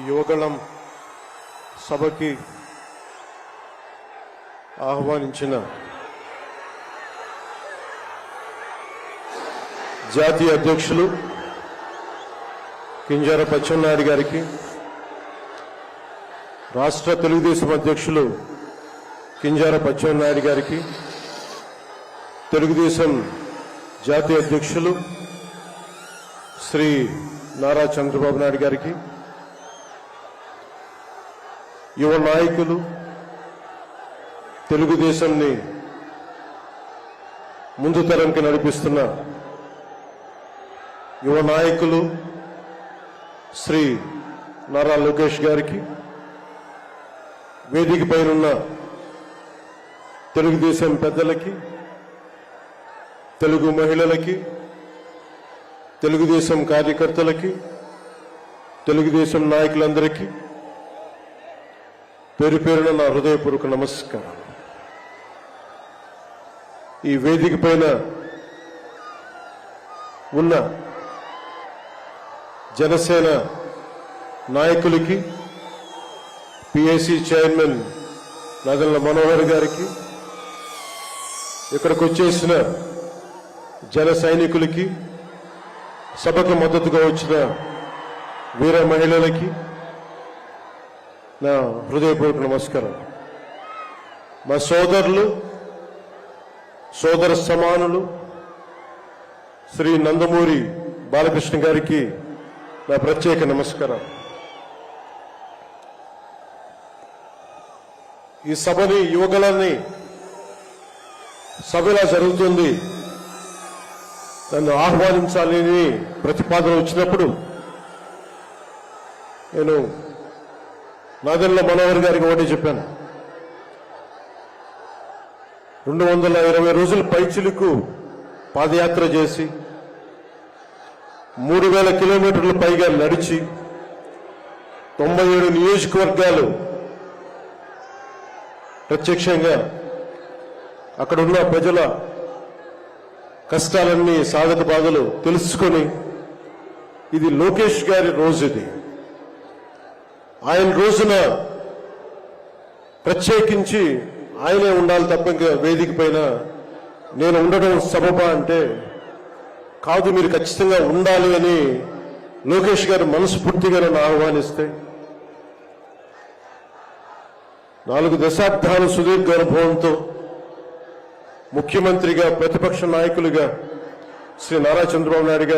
యువగళం సభకి ఆహ్వానించిన జాతీయ అధ్యక్షులు కింజరాపు అచ్చెన్నాయుడు గారికి, రాష్ట్ర తెలుగుదేశం అధ్యక్షులు కింజరాపు అచ్చెన్నాయుడు గారికి, తెలుగుదేశం జాతీయ అధ్యక్షులు శ్రీ నారా చంద్రబాబు నాయుడు గారికి, యువ నాయకులు, తెలుగుదేశాన్ని ముందు తరంకి నడిపిస్తున్న యువ నాయకులు శ్రీ నారా లోకేష్ గారికి, వేదిక పైనున్న తెలుగుదేశం పెద్దలకి, తెలుగు మహిళలకి, తెలుగుదేశం కార్యకర్తలకి, తెలుగుదేశం నాయకులందరికీ పేరు పేరున నా హృదయపూర్వక నమస్కారం. ఈ వేదిక పైన ఉన్న జనసేన నాయకులకి, పిఏసీ చైర్మన్ నాదెండ్ల మనోహర్ గారికి, ఇక్కడికి వచ్చేసిన జన సైనికులకి, సభకు మద్దతుగా వచ్చిన వీర మహిళలకి నా హృదయపూర్వక నమస్కారం. మా సోదరులు, సోదర సమానులు శ్రీ నందమూరి బాలకృష్ణ గారికి నా ప్రత్యేక నమస్కారం. ఈ సభని, యువగళాన్ని సభ ఇలా జరుగుతుంది, నన్ను ఆహ్వానించాలని ప్రతిపాదన వచ్చినప్పుడు నేను నాదెండ్ల మనోహర్ గారికి ఒకటి చెప్పాను. 220 రోజుల పైచిలుకు పాదయాత్ర చేసి 3000 కిలోమీటర్ల పైగా నడిచి 97 నియోజకవర్గాలు ప్రత్యక్షంగా అక్కడున్న ప్రజల కష్టాలన్నీ, సాధక బాధలు తెలుసుకొని, ఇది లోకేష్ గారి రోజు, ఇది ఆయన రోజున ప్రత్యేకించి ఆయనే ఉండాలి తప్ప ఇంకా వేదిక పైన నేను ఉండడం సబబా అంటే కాదు, మీరు ఖచ్చితంగా ఉండాలి అని లోకేష్ గారు మనస్ఫూర్తిగా నన్ను ఆహ్వానిస్తే 4 దశాబ్దాల సుదీర్ఘ అనుభవంతో ముఖ్యమంత్రిగా, ప్రతిపక్ష నాయకులుగా శ్రీ నారా చంద్రబాబు నాయుడు గారు